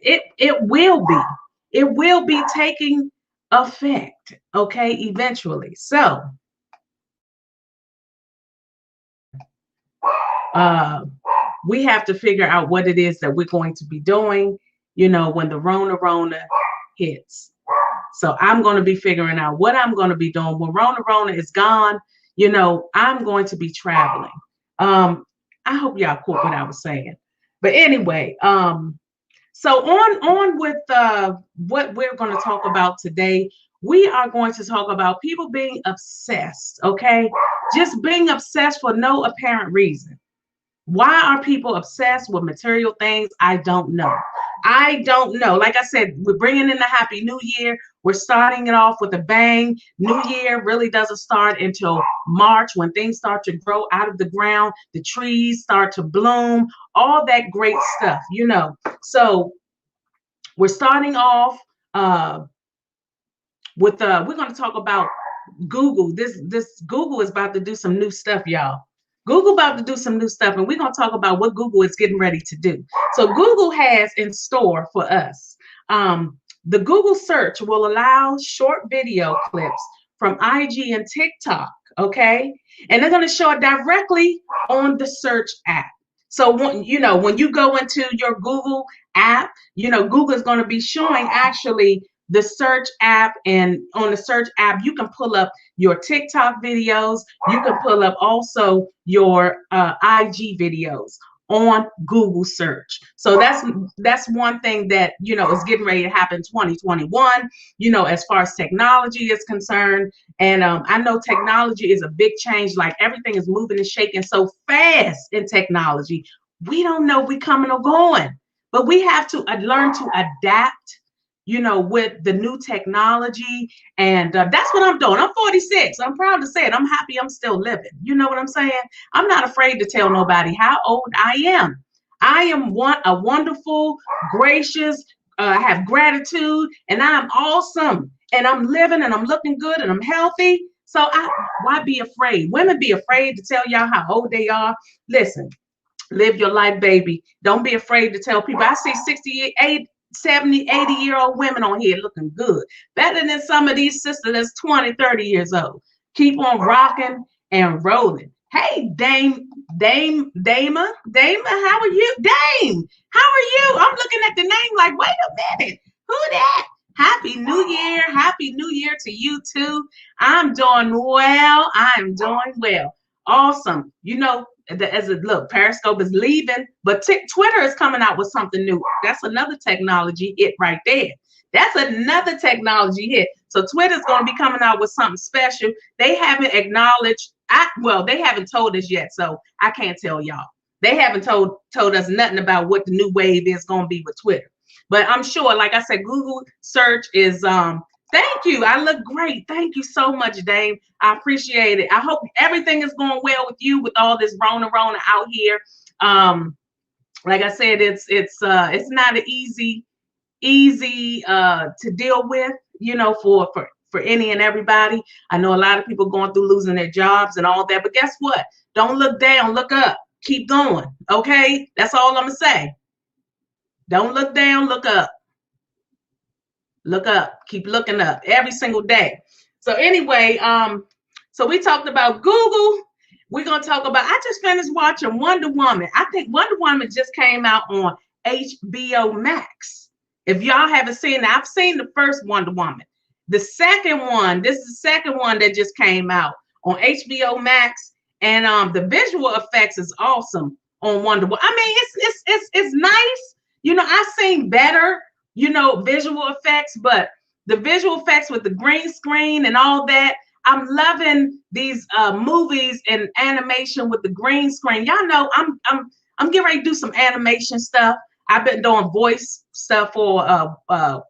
it will be taking effect, okay, eventually. So uh we have to figure out what it is that we're going to be doing, you know, when the Rona hits. So I'm going to be figuring out what I'm going to be doing when Rona is gone. You know, I'm going to be traveling. I hope y'all caught what I was saying. But anyway, so on with what we're going to talk about today. We are going to talk about people being obsessed, okay? Just being obsessed for no apparent reason. Why are people obsessed with material things? I don't know. I don't know. Like I said, we're bringing in the Happy New Year. We're starting it off with a bang. New Year really doesn't start until March, when things start to grow out of the ground, the trees start to bloom, all that great stuff, you know. So we're starting off with we're going to talk about Google. This Google is about to do some new stuff, y'all. Google about to do some new stuff, and we're going to talk about what Google is getting ready to do. So Google has in store for us, the Google search will allow short video clips from IG and TikTok, okay? And they're going to show it directly on the search app. So when you go into your Google app, you know, Google is going to be showing actually the search app, and on the search app, you can pull up your TikTok videos. You can pull up also your IG videos on Google search. So that's one thing that, you know, is getting ready to happen 2021, you know, as far as technology is concerned. And I know technology is a big change. Like everything is moving and shaking so fast in technology. We don't know we coming or going, but we have to learn to adapt, you know, with the new technology. And that's what I'm doing. I'm 46. I'm proud to say it. I'm happy I'm still living. You know what I'm saying? I'm not afraid to tell nobody how old I am. I am a wonderful, gracious, I have gratitude, and I'm awesome. And I'm living and I'm looking good and I'm healthy. So why be afraid? Women be afraid to tell y'all how old they are. Listen, live your life, baby. Don't be afraid to tell people. I see 68, 70, 80-year-old women on here looking good, better than some of these sisters that's 20, 30 years old. Keep on rocking and rolling. Hey, Dama, how are you? Dame, how are you? I'm looking at the name like, wait a minute, who that? Happy New Year. Happy New Year to you too. I'm doing well. I'm doing well. Awesome. You know, look, Periscope is leaving, but Twitter is coming out with something new. That's another technology hit right there. That's another technology hit. So Twitter's going to be coming out with something special. They haven't acknowledged. They haven't told us yet, so I can't tell y'all. They haven't told us nothing about what the new wave is going to be with Twitter. But I'm sure, like I said, Google search is thank you. I look great. Thank you so much, Dame. I appreciate it. I hope everything is going well with you with all this Rona out here. Like I said, it's not an easy to deal with, you know, for any and everybody. I know a lot of people going through losing their jobs and all that, but guess what? Don't look down, look up, keep going. Okay, that's all I'm gonna say. Don't look down, look up. Look up, keep looking up every single day. So anyway, so we talked about Google. We're gonna talk about, I just finished watching Wonder Woman. I think Wonder Woman just came out on HBO Max. If y'all haven't seen it, I've seen the first Wonder Woman. The second one, this is the second one that just came out on HBO Max, and the visual effects is awesome on Wonder Woman. I mean, it's nice. You know, I've seen better, you know, visual effects, but the visual effects with the green screen and all that, I'm loving these movies and animation with the green screen. Y'all know I'm getting ready to do some animation stuff. I've been doing voice stuff for a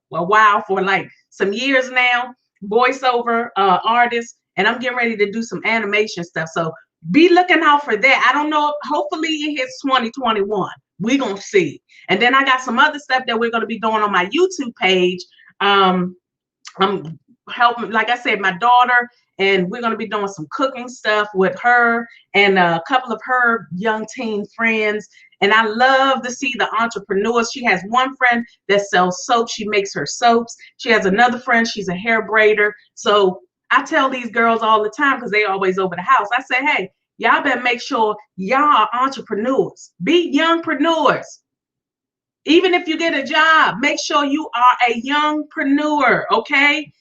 while, for like some years now, voiceover artist, and I'm getting ready to do some animation stuff. So be looking out for that. I don't know, hopefully it hits 2021. We're going to see. And then I got some other stuff that we're going to be doing on my YouTube page. I'm helping, like I said, my daughter, and we're going to be doing some cooking stuff with her and a couple of her young teen friends. And I love to see the entrepreneurs. She has one friend that sells soap. She makes her soaps. She has another friend. She's a hair braider. So I tell these girls all the time, because they always over the house, I say, hey, y'all better make sure y'all are entrepreneurs. Be youngpreneurs. Even if you get a job, make sure you are a youngpreneur, okay?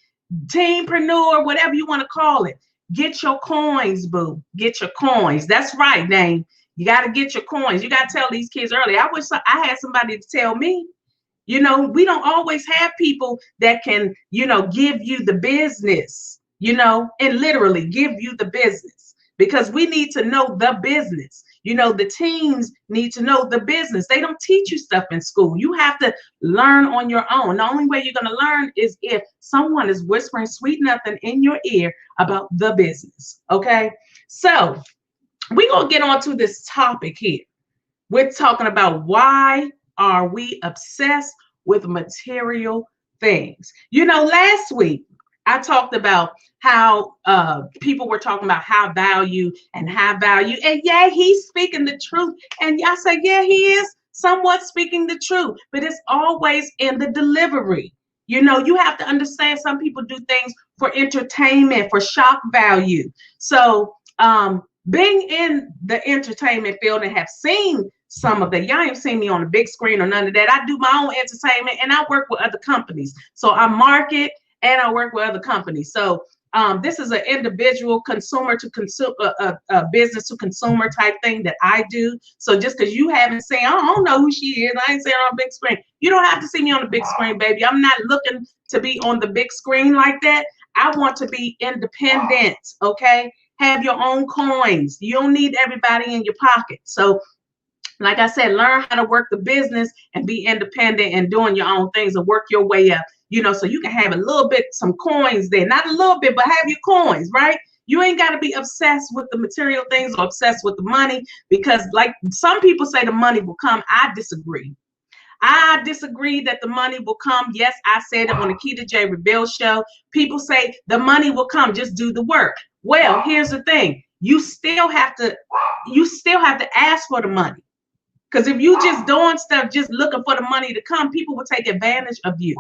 Teenpreneur, whatever you want to call it. Get your coins, boo. Get your coins. That's right, Dane. You got to get your coins. You got to tell these kids early. I wish I had somebody to tell me. You know, we don't always have people that can, you know, give you the business, you know, and literally give you the business, because we need to know the business. You know, the teens need to know the business. They don't teach you stuff in school. You have to learn on your own. The only way you're going to learn is if someone is whispering sweet nothing in your ear about the business. Okay. So we're going to get on to this topic here. We're talking about, why are we obsessed with material things? You know, last week I talked about how people were talking about high value and high value. And yeah, he's speaking the truth. And I say, yeah, he is somewhat speaking the truth, but it's always in the delivery. You know, you have to understand, some people do things for entertainment, for shock value. So being in the entertainment field and have seen some of that, y'all ain't seen me on the big screen or none of that. I do my own entertainment and I work with other companies. So I market and I work with other companies. So this is an individual consumer to consumer, business to consumer type thing that I do. So just because you haven't seen, I don't know who she is, I ain't seen her on a big screen. You don't have to see me on the big screen, baby. I'm not looking to be on the big screen like that. I want to be independent, okay? Have your own coins. You don't need everybody in your pocket. So like I said, learn how to work the business and be independent and doing your own things and work your way up, you know, so you can have a little bit, some coins there, not a little bit, but have your coins, right? You ain't got to be obsessed with the material things or obsessed with the money, because like some people say the money will come. I disagree. I disagree that the money will come. Yes, I said it on the Keita J. Reveal show. People say the money will come, just do the work. Well, here's the thing. You still have to ask for the money. Because if you just doing stuff, just looking for the money to come, people will take advantage of you.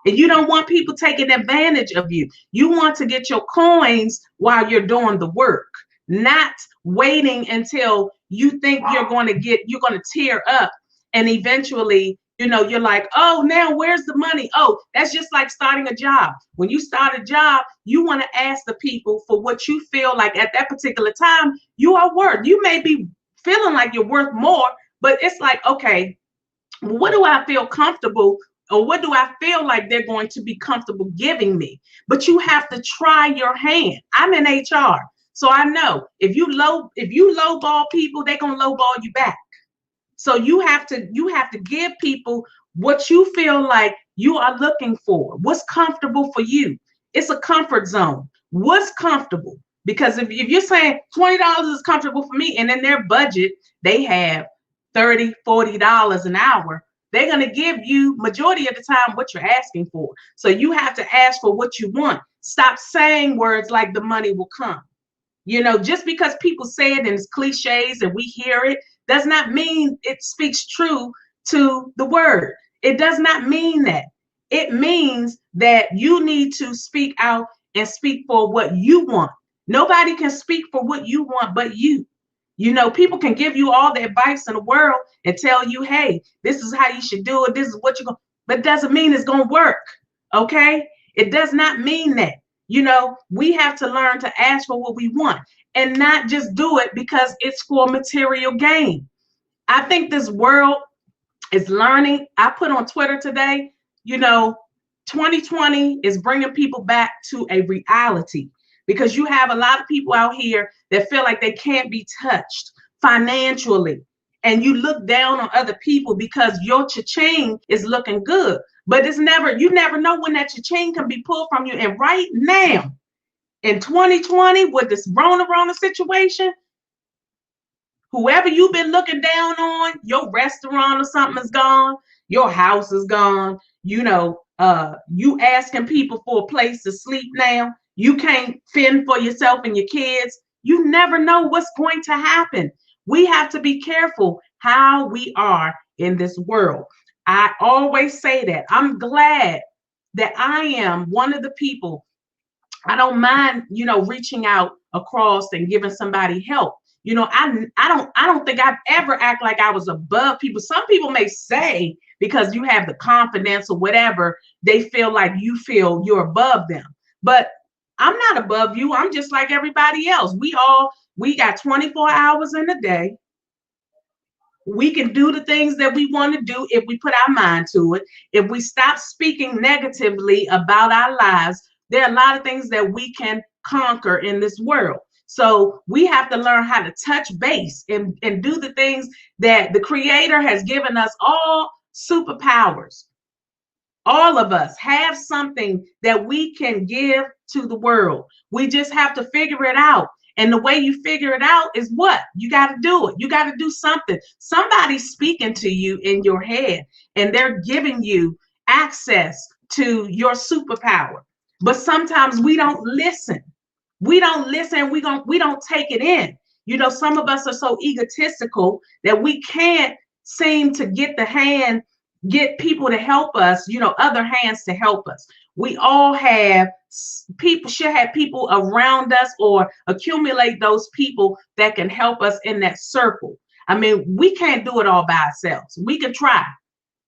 And you don't want people taking advantage of you. You want to get your coins while you're doing the work, not waiting until you think you're going to tear up. And eventually, you know, you're like, oh, now where's the money? Oh, that's just like starting a job. When you start a job, you want to ask the people for what you feel like at that particular time you are worth. You may be feeling like you're worth more, but it's like, okay, what do I feel comfortable, or what do I feel like they're going to be comfortable giving me? But you have to try your hand. I'm in HR, so I know if you lowball people, they're gonna lowball you back. So you have to give people what you feel like you are looking for. What's comfortable for you? It's a comfort zone. What's comfortable? Because if you're saying $20 is comfortable for me, and in their budget they have $30, $40 an hour, they're going to give you majority of the time what you're asking for. So you have to ask for what you want. Stop saying words like the money will come. You know, just because people say it and it's cliches and we hear it does not mean it speaks true to the word. It does not mean that. It means that you need to speak out and speak for what you want. Nobody can speak for what you want but you. You know, people can give you all the advice in the world and tell you, hey, this is how you should do it. This is what you're going to, but it doesn't mean it's going to work. Okay. It does not mean that. You know, we have to learn to ask for what we want and not just do it because it's for material gain. I think this world is learning. I put on Twitter today, you know, 2020 is bringing people back to a reality, because you have a lot of people out here that feel like they can't be touched financially. And you look down on other people because your cha-ching is looking good. But you never know when that cha-ching can be pulled from you. And right now, in 2020, with this Rona situation, whoever you've been looking down on, your restaurant or something is gone, your house is gone, you know, You asking people for a place to sleep now. You can't fend for yourself and your kids. You never know what's going to happen. We have to be careful how we are in this world. I always say that. I'm glad that I am one of the people. I don't mind, reaching out across and giving somebody help. I don't think I've ever act like I was above people. Some people may say because you have the confidence or whatever, they feel like you feel you're above them. But I'm not above you. I'm just like everybody else. We got 24 hours in a day. We can do the things that we want to do if we put our mind to it. If we stop speaking negatively about our lives, there are a lot of things that we can conquer in this world. So we have to learn how to touch base and do the things that the Creator has given us all superpowers. All of us have something that we can give to the world. We just have to figure it out. And the way you figure it out is what? You got to do it. You got to do something. Somebody's speaking to you in your head, and they're giving you access to your superpower. But sometimes we don't listen. We don't listen. We don't take it in. Some of us are so egotistical that we can't seem to get people to help us, other hands to help us. We all should have people around us or accumulate those people that can help us in that circle. I mean, we can't do it all by ourselves. We can try.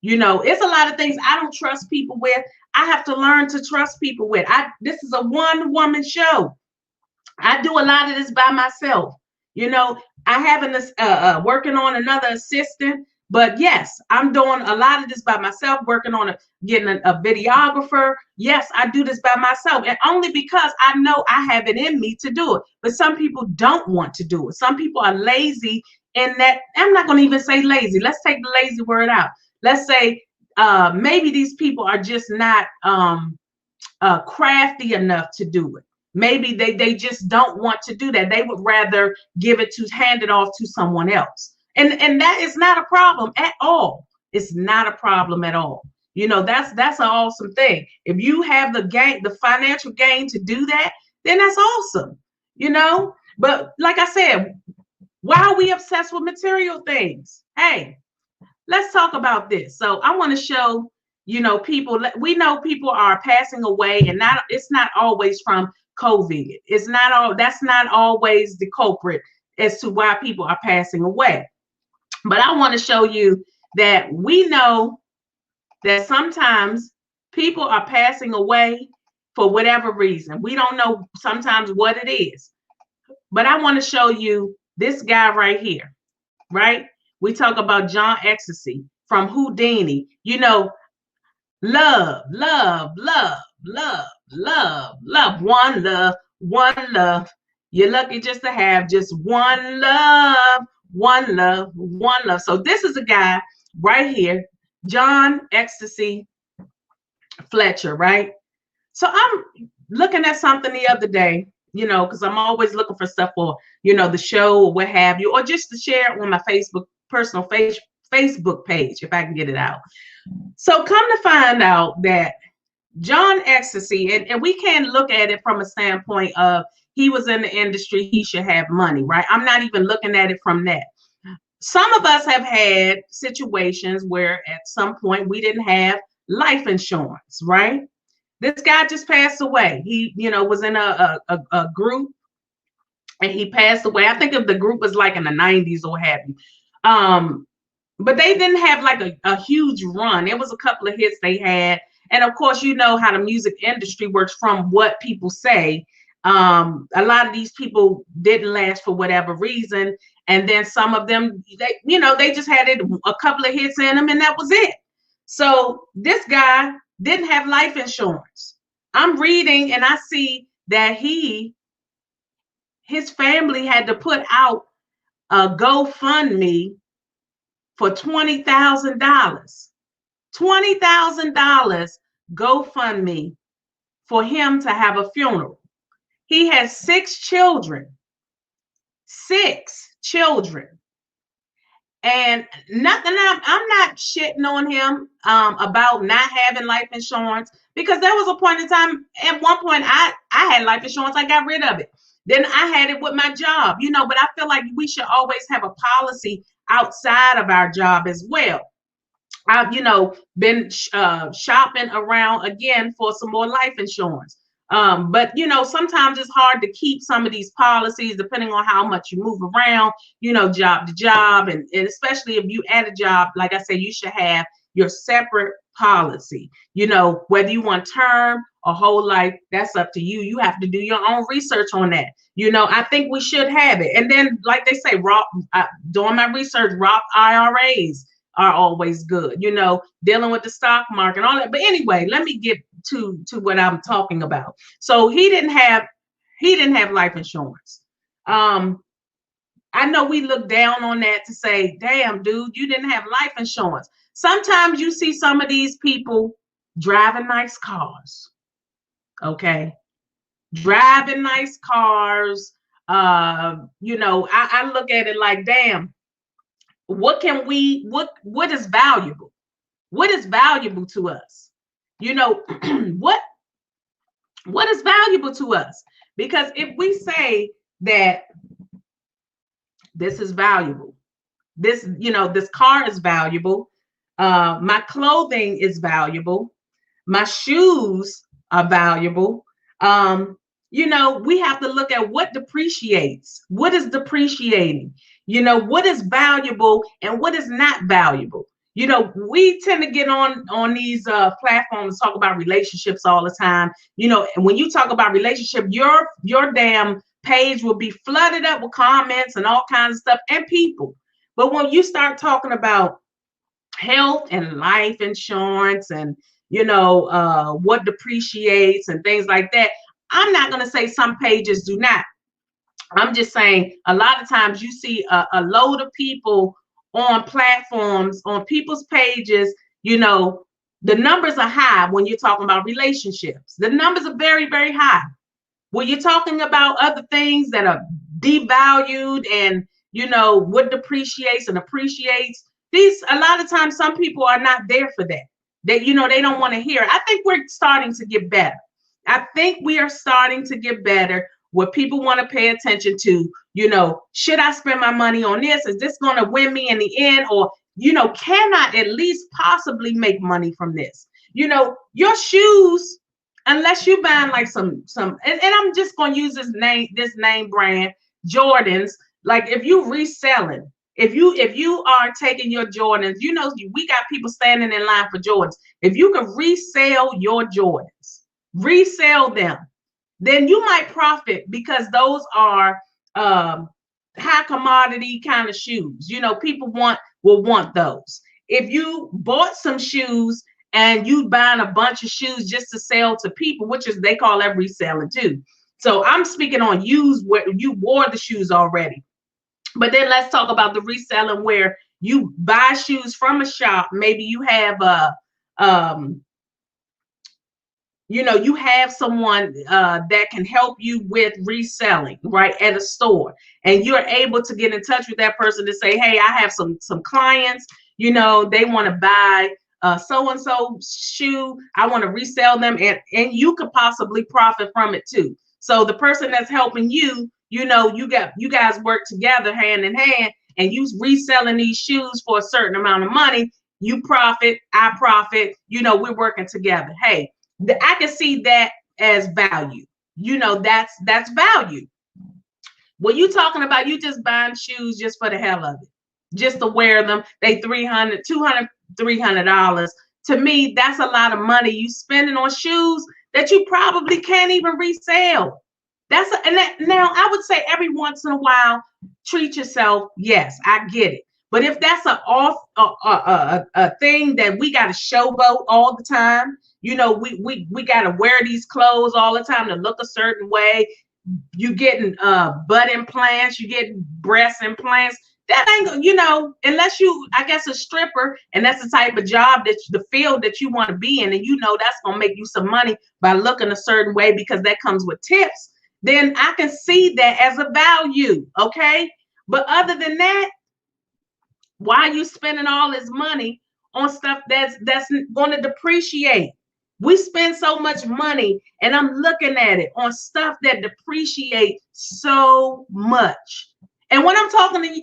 It's a lot of things I don't trust people with. I have to learn to trust people with. This is a one-woman show. I do a lot of this by myself. I haven't working on another assistant. But yes, I'm doing a lot of this by myself, working on getting a videographer. Yes, I do this by myself, and only because I know I have it in me to do it. But some people don't want to do it. Some people are lazy in that. I'm not going to even say lazy. Let's take the lazy word out. Let's say maybe these people are just not crafty enough to do it. Maybe they just don't want to do that. They would rather hand it off to someone else. And that is not a problem at all. It's not a problem at all. That's an awesome thing. If you have the financial gain to do that, then that's awesome. But like I said, why are we obsessed with material things? Hey, let's talk about this. So I want to show, people, we know people are passing away, and it's not always from COVID. That's not always the culprit as to why people are passing away. But I want to show you that we know that sometimes people are passing away for whatever reason. We don't know sometimes what it is. But I want to show you this guy right here, right? We talk about John Ecstasy from Houdini. Love, love, love, love, love, love, one love, one love. You're lucky just to have just one love. One love, one love. So this is a guy right here, John Ecstasy Fletcher, right? So I'm looking at something the other day, because I'm always looking for stuff for, the show or what have you, or just to share it on my personal Facebook page, if I can get it out. So come to find out that John Ecstasy, and we can look at it from a standpoint of he was in the industry, he should have money, right? I'm not even looking at it from that. Some of us have had situations where at some point we didn't have life insurance, right? This guy just passed away. He, was in a group, and he passed away. I think if the group was like in the 90s or what have you. But they didn't have like a huge run. It was a couple of hits they had. And of course, you know how the music industry works from what people say. A lot of these people didn't last for whatever reason. And then some of them, they just had a couple of hits in them, and that was it. So this guy didn't have life insurance. I'm reading and I see that his family had to put out a GoFundMe for $20,000. $20,000 GoFundMe for him to have a funeral. He has 6 children. 6 children. And nothing, I'm not shitting on him about not having life insurance, because there was a point in time, at one point, I had life insurance, I got rid of it. Then I had it with my job, but I feel like we should always have a policy outside of our job as well. I've, been shopping around again for some more life insurance. But sometimes it's hard to keep some of these policies depending on how much you move around, job to job. And especially if you at a job, like I said, you should have your separate policy, whether you want term or whole life, that's up to you. You have to do your own research on that. I think we should have it. And then, like they say, doing my research, Roth IRAs are always good, dealing with the stock market and all that. But anyway, let me get to what I'm talking about. So he didn't have life insurance. I know we look down on that to say, damn, dude, you didn't have life insurance. Sometimes you see some of these people driving nice cars. Okay. Driving nice cars. I look at it like, damn, what is valuable? What is valuable to us? What is valuable to us? Because if we say that this is valuable, this car is valuable, my clothing is valuable, my shoes are valuable, we have to look at what depreciates, what is depreciating, what is valuable and what is not valuable. We tend to get on these platforms, talk about relationships all the time. And when you talk about relationship, your damn page will be flooded up with comments and all kinds of stuff and people. But when you start talking about health and life insurance and what depreciates and things like that, I'm not going to say some pages do not. I'm just saying a lot of times you see a load of people on platforms, on people's pages, the numbers are high when you're talking about relationships. The numbers are very, very high. When you're talking about other things that are devalued and, what depreciates and appreciates, a lot of times some people are not there for that. They don't want to hear. I think we're starting to get better. I think we are starting to get better where people want to pay attention to, should I spend my money on this? Is this going to win me in the end? Or, can I at least possibly make money from this? Your shoes, unless you're buying like some, and I'm just going to use this name brand, Jordans. Like if you reselling, if you are taking your Jordans, we got people standing in line for Jordans. If you can resell your Jordans, resell them, then you might profit, because those are high commodity kind of shoes. People will want those. If you bought some shoes and you buying a bunch of shoes just to sell to people, which is, they call that reselling too. So I'm speaking on used, where you wore the shoes already. But then let's talk about the reselling, where you buy shoes from a shop. Maybe you have you have someone that can help you with reselling, right, at a store, and you're able to get in touch with that person to say, hey, I have some clients, they want to buy so-and-so shoe, I want to resell them, and you could possibly profit from it too. So the person that's helping you, you guys work together hand in hand, and you reselling these shoes for a certain amount of money, you profit, I profit, we're working together. Hey, I can see that as value. That's value. When you talking about you just buying shoes just for the hell of it, just to wear them, they $300, $200, $300. To me, that's a lot of money you spending on shoes that you probably can't even resell. Now I would say every once in a while, treat yourself. Yes, I get it. But if that's a thing that we got to showboat all the time, we got to wear these clothes all the time to look a certain way. You getting butt implants, you getting breast implants. That ain't, unless you, I guess, a stripper, and that's the type of job the field that you want to be in, and that's gonna make you some money by looking a certain way, because that comes with tips. Then I can see that as a value, okay? But other than that, Why are you spending all this money on stuff that's going to depreciate? We spend so much money, and I'm looking at it on stuff that depreciate so much. And when I'm talking to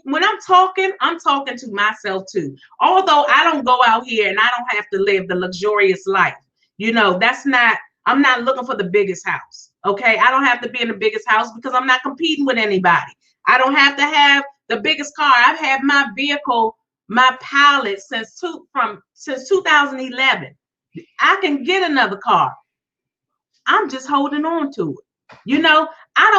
myself too. Although I don't go out here and I don't have to live the luxurious life. I'm not looking for the biggest house. Okay. I don't have to be in the biggest house because I'm not competing with anybody. I don't have to have the biggest car. I've had my vehicle, my Pilot since 2011. I can get another car. I'm just holding on to it. I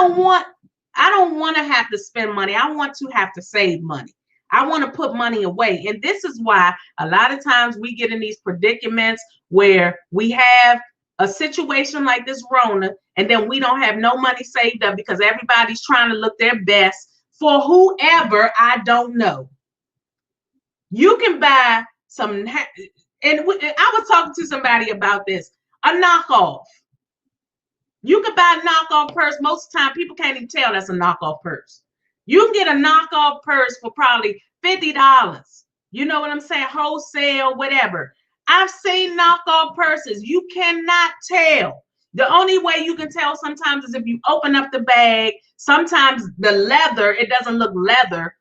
don't want to have to spend money. I want to have to save money. I want to put money away. And this is why a lot of times we get in these predicaments where we have a situation like this Rona, and then we don't have no money saved up because everybody's trying to look their best for whoever. I don't know. You can buy some, and I was talking to somebody about this, a knockoff. You can buy a knockoff purse. Most of the time, people can't even tell that's a knockoff purse. You can get a knockoff purse for probably $50. You know what I'm saying? Wholesale, whatever. I've seen knockoff purses. You cannot tell. The only way you can tell sometimes is if you open up the bag. Sometimes the leather, it doesn't look leather,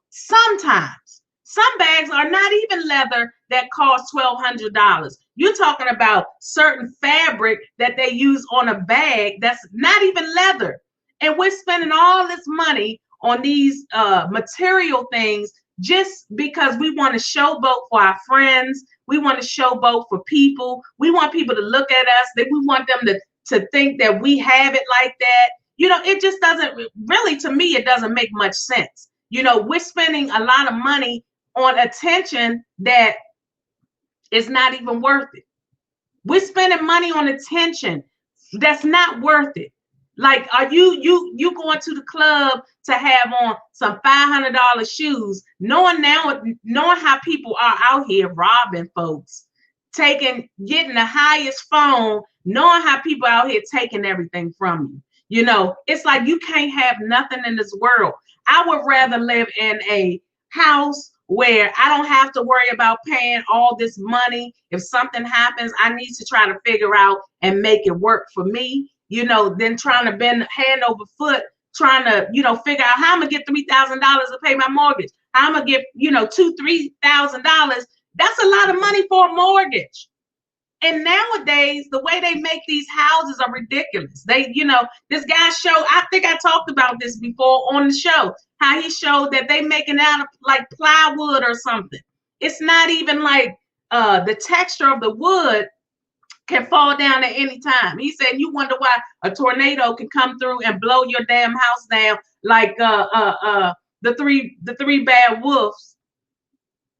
sometimes. Some bags are not even leather that cost $1,200. You're talking about certain fabric that they use on a bag that's not even leather. And we're spending all this money on these material things just because we want to showboat for our friends. We want to showboat for people. We want people to look at us. That we want them to think that we have it like that. It just doesn't really, to me, it doesn't make much sense. We're spending a lot of money on attention that is not even worth it. We're spending money on attention that's not worth it. Like, are you going to the club to have on some $500 shoes, knowing how people are out here robbing folks, getting the highest phone, knowing how people out here taking everything from you. It's like you can't have nothing in this world. I would rather live in a house where I don't have to worry about paying all this money. If something happens, I need to try to figure out and make it work for me, than trying to bend hand over foot, trying to, figure out how I'm gonna get $3,000 to pay my mortgage. How I'm gonna get, $2,000-$3,000. That's a lot of money for a mortgage. And nowadays, the way they make these houses are ridiculous. This guy showed, I think I talked about this before on the show, how he showed that they making out of like plywood or something. It's not even like the texture of the wood can fall down at any time. He said, you wonder why a tornado can come through and blow your damn house down like the three bad wolves.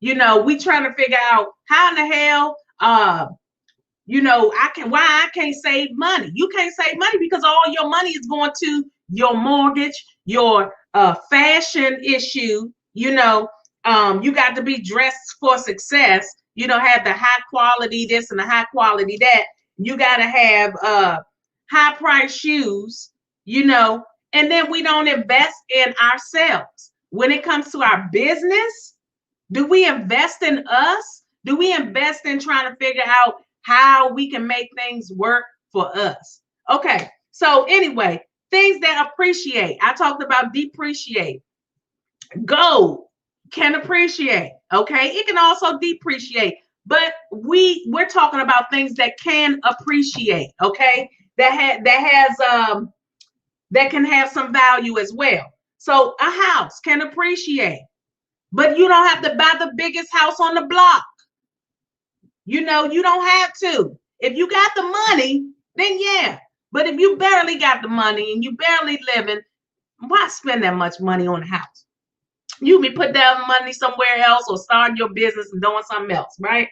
We trying to figure out how in the hell I can't save money. You can't save money because all your money is going to your mortgage, your fashion issue. You got to be dressed for success. Have the high quality this and the high quality that. You got to have high price shoes, and then we don't invest in ourselves. When it comes to our business, do we invest in us? Do we invest in trying to figure out how we can make things work for us? Okay, so anyway, things that appreciate. I talked about depreciate. Gold can appreciate, okay? It can also depreciate, but we're talking about things that can appreciate, okay? That can have some value as well. So a house can appreciate, but you don't have to buy the biggest house on the block. You don't have to. If you got the money, then yeah. But if you barely got the money and you barely living, why spend that much money on a house? You be put that money somewhere else or starting your business and doing something else, right?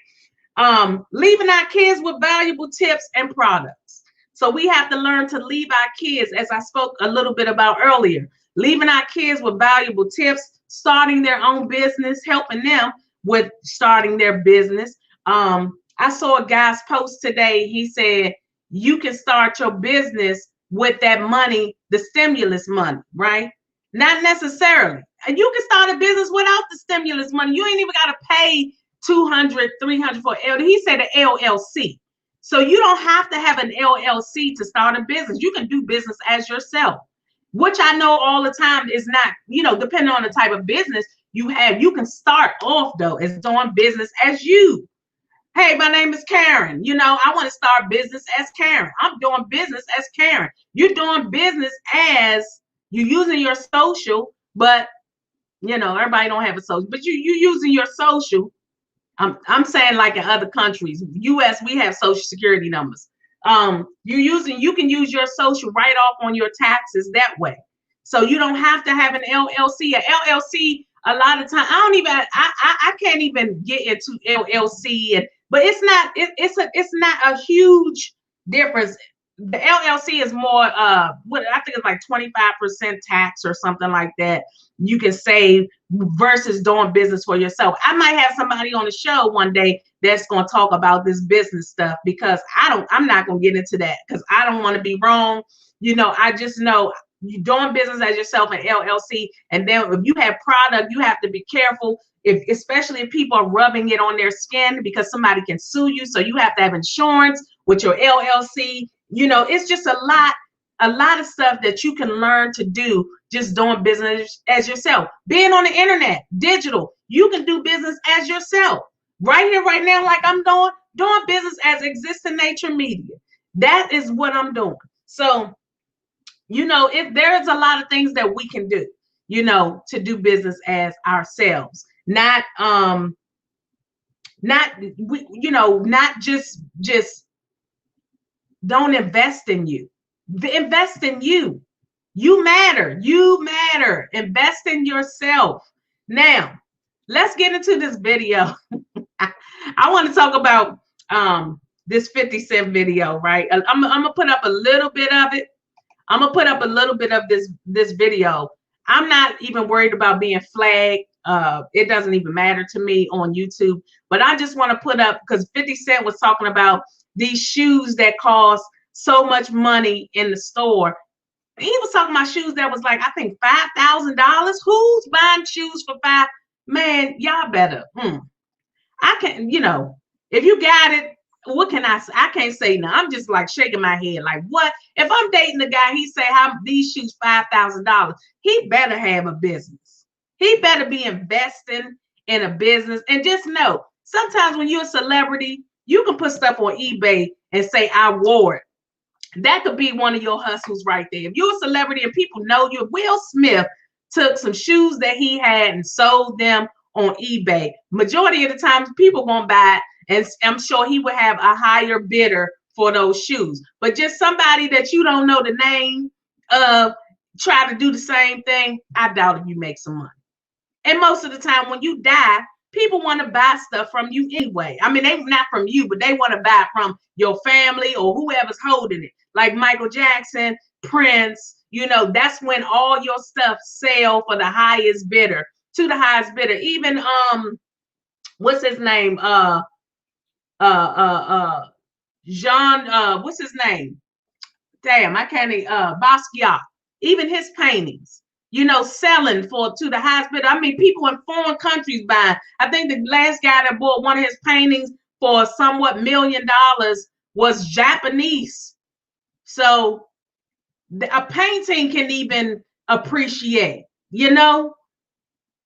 Leaving our kids with valuable tips and products. So we have to learn to leave our kids, as I spoke a little bit about earlier, leaving our kids with valuable tips, starting their own business, helping them with starting their business. I saw a guy's post today. He said, you can start your business with that money, the stimulus money, right? Not necessarily. And you can start a business without the stimulus money. You ain't even got to pay 200, 300 for LLC. He said an LLC. So you don't have to have an LLC to start a business. You can do business as yourself, which I know all the time is not, depending on the type of business you have, you can start off though as doing business as you. Hey, my name is Karen. I want to start business as Karen. I'm doing business as Karen. You're doing business as you're using your social, but everybody don't have a social, but you using your social. I'm saying like in other countries, US, we have social security numbers. You can use your social right off on your taxes that way. So you don't have to have an LLC. An LLC, a lot of time, I can't even get into LLC, but it's not a huge difference. The LLC is more what I think it's like 25% tax or something like that you can save versus doing business for yourself. I might have somebody on the show one day that's going to talk about this business stuff, because I'm not going to get into that because I don't want to be wrong. I just know you're doing business as yourself, an LLC, and then if you have product, you have to be careful, especially if people are rubbing it on their skin, because somebody can sue you. So you have to have insurance with your LLC. It's just a lot of stuff that you can learn to do just doing business as yourself. Being on the internet, digital, you can do business as yourself. Right here, right now, like I'm doing business as Existing Nature Media. That is what I'm doing. So, if there's a lot of things that we can do, to do business as ourselves. Not just don't invest in you. Invest in you. You matter. You matter. Invest in yourself. Now, let's get into this video. I want to talk about this 50 Cent video, right? I'm gonna put up a little bit of it. I'm gonna put up a little bit of this video. I'm not even worried about being flagged. It doesn't even matter to me on YouTube. But I just want to put up, because 50 Cent was talking about these shoes that cost so much money in the store. He was talking about shoes that was like, I think $5,000. Who's buying shoes for $5,000? Man, y'all better. I can't, if you got it, what can I say? I can't say no. I'm just like shaking my head. Like, what? If I'm dating a guy, he say how these shoes $5,000. He better have a business. He better be investing in a business. And just know, sometimes when you're a celebrity, you can put stuff on eBay and say, I wore it. That could be one of your hustles right there. If you're a celebrity and people know you, Will Smith took some shoes that he had and sold them on eBay. Majority of the times, people gonna buy it, and I'm sure he would have a higher bidder for those shoes. But just somebody that you don't know the name of, try to do the same thing, I doubt if you make some money. And most of the time, when you die, people want to buy stuff from you anyway. I mean, they not from you, but they want to buy from your family or whoever's holding it. Like Michael Jackson, Prince, that's when all your stuff sell for the highest bidder, to the highest bidder. Even what's his name? Jean, what's his name? Damn, I can't Basquiat. Even his paintings, selling to the highest bidder. I mean, people in foreign countries buying. I think the last guy that bought one of his paintings for somewhat $1 million was Japanese. So a painting can even appreciate,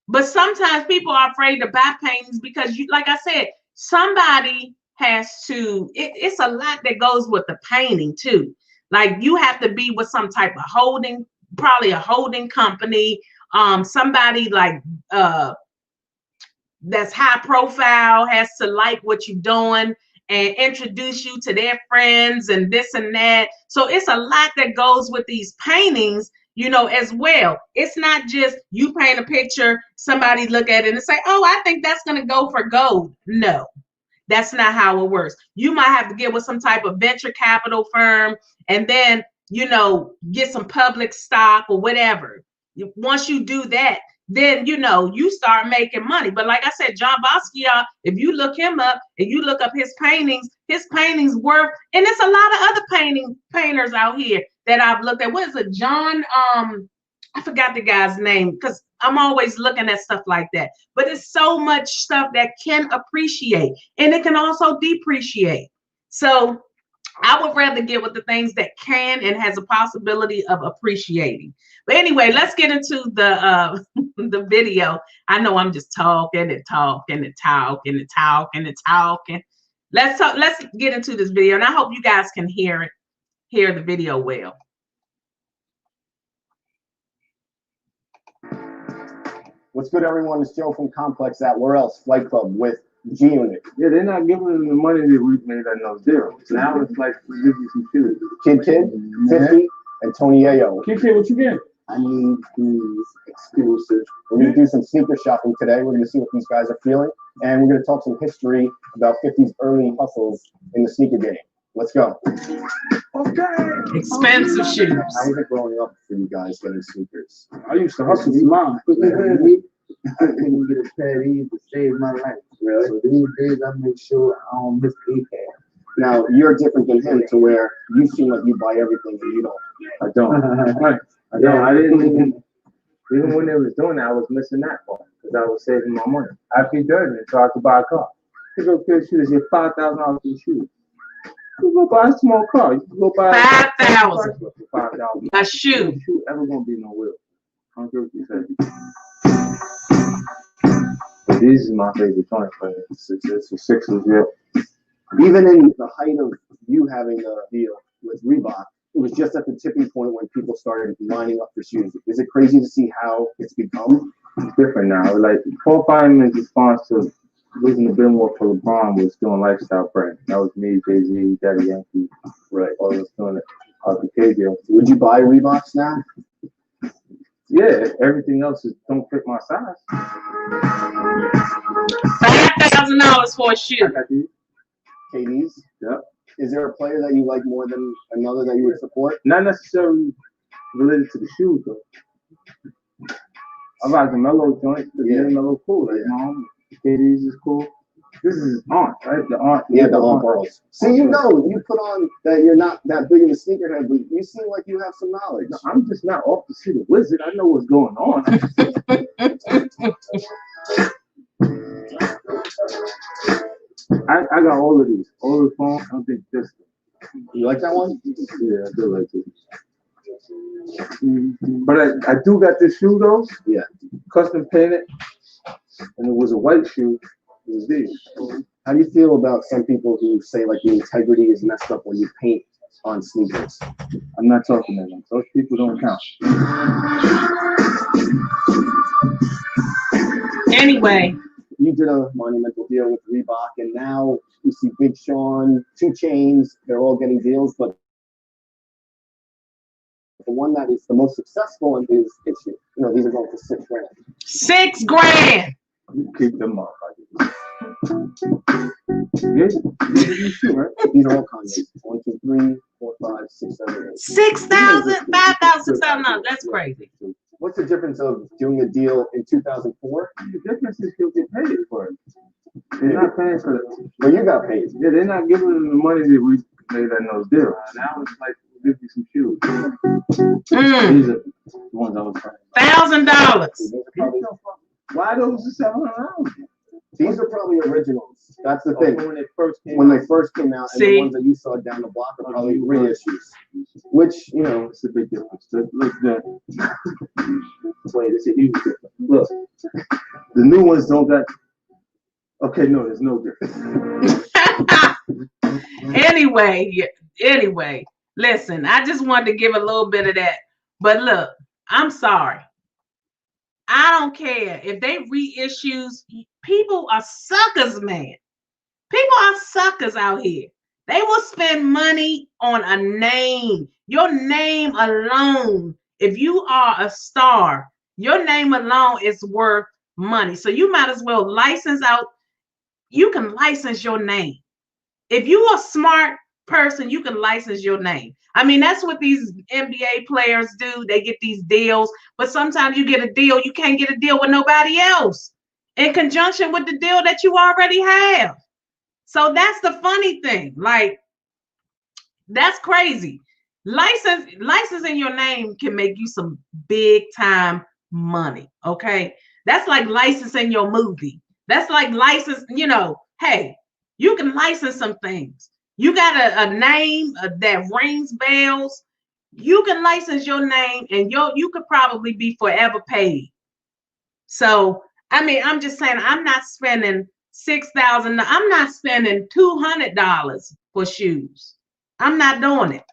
but sometimes people are afraid to buy paintings because, like I said, somebody has to, it's a lot that goes with the painting too. Like you have to be with some type of holding, probably a holding company, somebody like that's high profile, has to like what you're doing and introduce you to their friends and this and that. So it's a lot that goes with these paintings, as well. It's not just you paint a picture, somebody look at it and say, oh, I think that's going to go for gold. No, that's not how it works. You might have to get with some type of venture capital firm and then, get some public stock or whatever. Once you do that, then, you start making money. But like I said, John Basquiat, if you look him up and you look up his paintings worth, and there's a lot of other painters out here that I've looked at. What is it? John, I forgot the guy's name because I'm always looking at stuff like that. But it's so much stuff that can appreciate and it can also depreciate. So I would rather get with the things that can and has a possibility of appreciating. But anyway, let's get into the the video. I know I'm just talking and talking and talking and talking and talking. Let's talk. Let's get into this video, and I hope you guys can hear the video well. What's good, everyone? It's Joe from Complex at Where Else Flight Club with G-Unit. Yeah, they're not giving them the money that we made at no zero. Now it's like we give you some shoes. Kid, 50, and Tony Ayo. Kid, what you get? I need these exclusive. We're going to do some sneaker shopping today. We're going to see what these guys are feeling. And we're going to talk some history about 50's early hustles in the sneaker game. Let's go. Okay. Expensive shoes. How was it growing up for you guys getting sneakers? I used to hustle for mine. I couldn't get a pair of these to save my life. Really? So these days I make sure I don't miss a pair. Now, you're different than him to where you seem like you buy everything and you don't. I don't. Right. I don't. I didn't even when they was doing that, I was missing that part because I was saving my money. I keep doing it so I could buy a car. You go get shoes, you get $5,000 for shoes. You go buy a small car. You can go buy $5,000 for $5,000. a shoe. Shoe ever gonna be no wheel. I don't care what you say. But these are my favorite joints. Like sixes, yeah. Even in the height of you having a deal with Reebok, it was just at the tipping point when people started lining up for shoes. Is it crazy to see how it's become? It's different now. Like Paul Fineman's response to losing the Billboard for LeBron was doing lifestyle brand. That was me, Jay-Z, Daddy Yankee, right? All was doing it. TKJRS. Would you buy Reeboks now? Yeah, everything else don't fit my size. $5,000 for a shoe. I got these. KDs? Yep. Is there a player that you like more than another that you would support? Not necessarily related to the shoes though. I like the mellow joints, but yeah, mellow cool. Like mom, KDs is cool. This is aunt, right? The aunt. Yeah, the aunt girls. See, you know, you put on that you're not that big of a sneakerhead, but you seem like you have some knowledge. No, I'm just not off to see the wizard. I know what's going on. I got all of these. All the phone. I don't think this. You like that one? Yeah, I do like it. But I do got this shoe though. Yeah. Custom painted. And it was a white shoe. It was these. How do you feel about some people who say like the integrity is messed up when you paint on sneakers? I'm not talking to them. Those people don't count. Anyway. You did a monumental deal with Reebok, and now you see Big Sean, 2 Chainz, they're all getting deals, but the one that is the most successful is Issue. You know, these are going for $6 grand. $6 grand. You keep them up. Yeah, right? These are all Kanye's. 1, 2, 3, 4, 5, 6, 7, 8. 6,000, 5,000, $6,000. That's crazy. What's the difference of doing a deal in 2004? The difference is he'll get paid for it. They're not paying for it. Well, you got paid. Yeah, they're not giving them the money that we made at no deal. Now it's like we'll give you some shoes. These are the ones I was trying. $1,000. Why those are $700? These are probably originals. That's the thing. When they first came out, and the ones that you saw down the block are probably reissues. Which, you know, it's a big difference. Look, wait, it's a huge difference. Look, the new ones don't got. Okay, no, there's no difference. Anyway, listen, I just wanted to give a little bit of that. But look, I'm sorry. I don't care if they reissues. People are suckers, man. People are suckers out here. They will spend money on a name. Your name alone, if you are a star, your name alone is worth money. So you might as well license out. You can license your name. If you're a smart person, you can license your name. I mean, that's what these NBA players do. They get these deals, but sometimes you get a deal, you can't get a deal with nobody else in conjunction with the deal that you already have. So that's the funny thing. Like, that's crazy. Licensing your name can make you some big time money. Okay, that's like licensing your movie. That's like hey, you can license some things. You got a name that rings bells. You can license your name, and you could probably be forever paid. So I mean, I'm just saying, I'm not spending $6,000. I'm not spending $200 for shoes. I'm not doing it.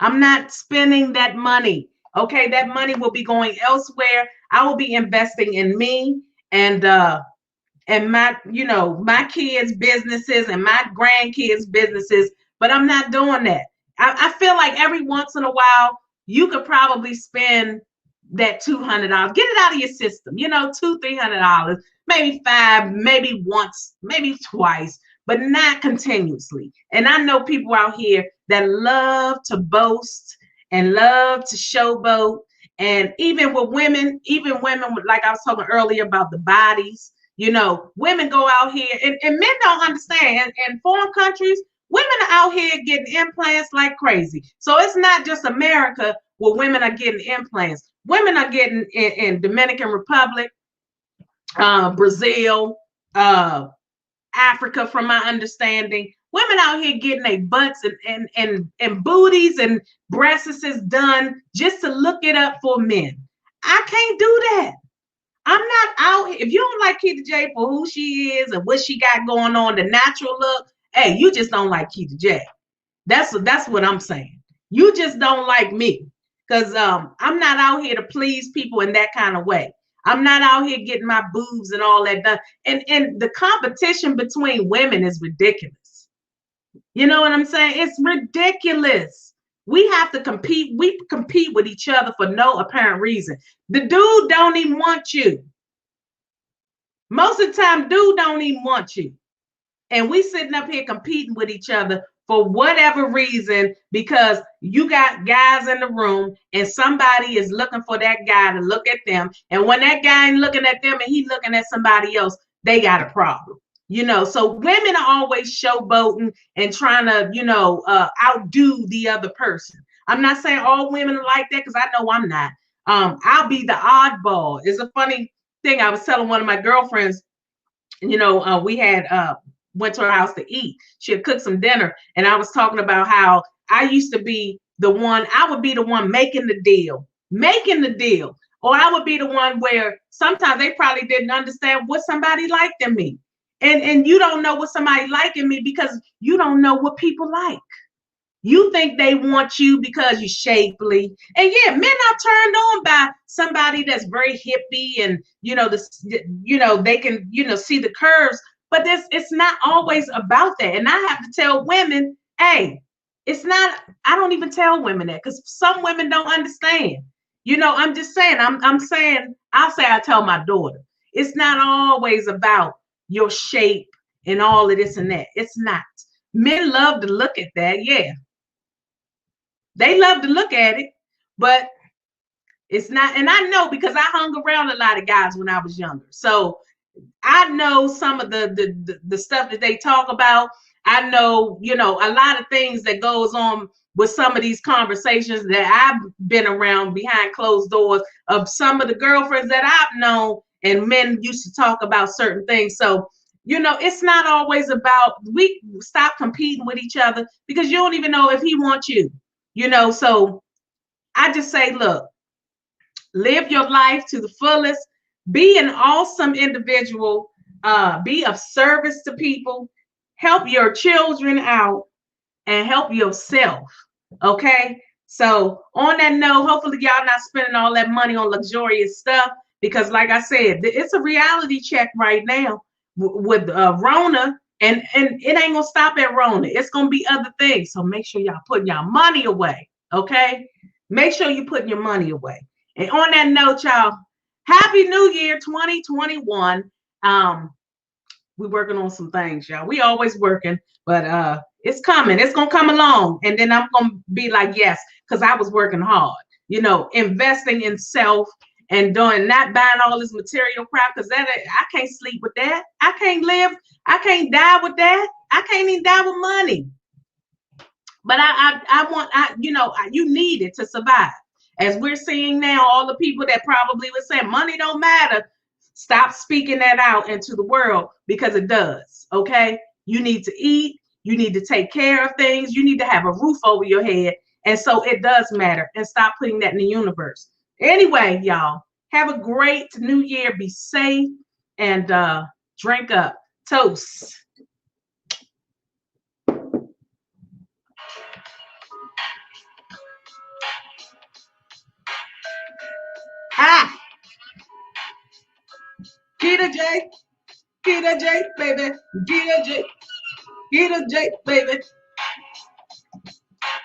I'm not spending that money. Okay, that money will be going elsewhere. I will be investing in me and my, my kids' businesses and my grandkids' businesses, but I'm not doing that. I feel like every once in a while you could probably spend that $200. Get it out of your system, $200, $300, maybe five, maybe once, maybe twice, but not continuously. And I know people out here that love to boast and love to showboat. And even women, like I was talking earlier about the bodies, women go out here and men don't understand. In foreign countries, women are out here getting implants like crazy. So it's not just America where women are getting implants. Women are getting in Dominican Republic, Brazil, Africa, from my understanding. Women out here getting their butts and booties and breasts done just to look it up for men. I can't do that. I'm not out here. If you don't like Keita J for who she is and what she got going on, the natural look, hey, you just don't like Keita J. That's what I'm saying. You just don't like me, because I'm not out here to please people in that kind of way. I'm not out here getting my boobs and all that done. And the competition between women is ridiculous. You know what I'm saying? It's ridiculous. We have to compete. We compete with each other for no apparent reason. The dude don't even want you. Most of the time, dude don't even want you. And we sitting up here competing with each other for whatever reason, because you got guys in the room and somebody is looking for that guy to look at them. And when that guy ain't looking at them and he looking at somebody else, they got a problem. So women are always showboating and trying to, outdo the other person. I'm not saying all women are like that, because I know I'm not. I'll be the oddball. It's a funny thing. I was telling one of my girlfriends, we had went to her house to eat. She had cooked some dinner, and I was talking about how I used to be the one. I would be the one making the deal, or I would be the one where sometimes they probably didn't understand what somebody liked in me. And you don't know what somebody like in me because you don't know what people like. You think they want you because you're shapely. And yeah, men are turned on by somebody that's very hippie and, they can, see the curves. But it's not always about that. And I have to tell women, hey, it's not, I don't even tell women that, because some women don't understand. I'm just saying, I tell my daughter, it's not always about your shape and all of this and that. It's not. Men love to look at that, yeah. They love to look at it, but it's not. And I know, because I hung around a lot of guys when I was younger. So I know some of the stuff that they talk about. I know, a lot of things that goes on with some of these conversations that I've been around behind closed doors of some of the girlfriends that I've known, and men used to talk about certain things. So, it's not always about, we stop competing with each other, because you don't even know if he wants you, so I just say, look, live your life to the fullest, be an awesome individual, be of service to people, help your children out, and help yourself. Okay. So on that note, hopefully y'all not spending all that money on luxurious stuff, because like I said, it's a reality check right now with Rona, and it ain't gonna stop at Rona. It's gonna be other things. So make sure y'all putting y'all money away. Okay. Make sure you putting your money away. And on that note, y'all, Happy New Year 2021. We're working on some things, y'all. We always working, but it's coming. It's gonna come along, and then I'm gonna be like, yes, because I was working hard, investing in self and not buying all this material crap, because that I can't sleep with that. I can't live. I can't die with that. I can't even die with money. But you need it to survive. As we're seeing now, all the people that probably would say money don't matter, stop speaking that out into the world, because it does. Okay, you need to eat, you need to take care of things, you need to have a roof over your head, and so it does matter. And stop putting that in the universe. Anyway, y'all, have a great new year. Be safe and drink up. Toast. Ha! Keita J, baby. Keita J, baby.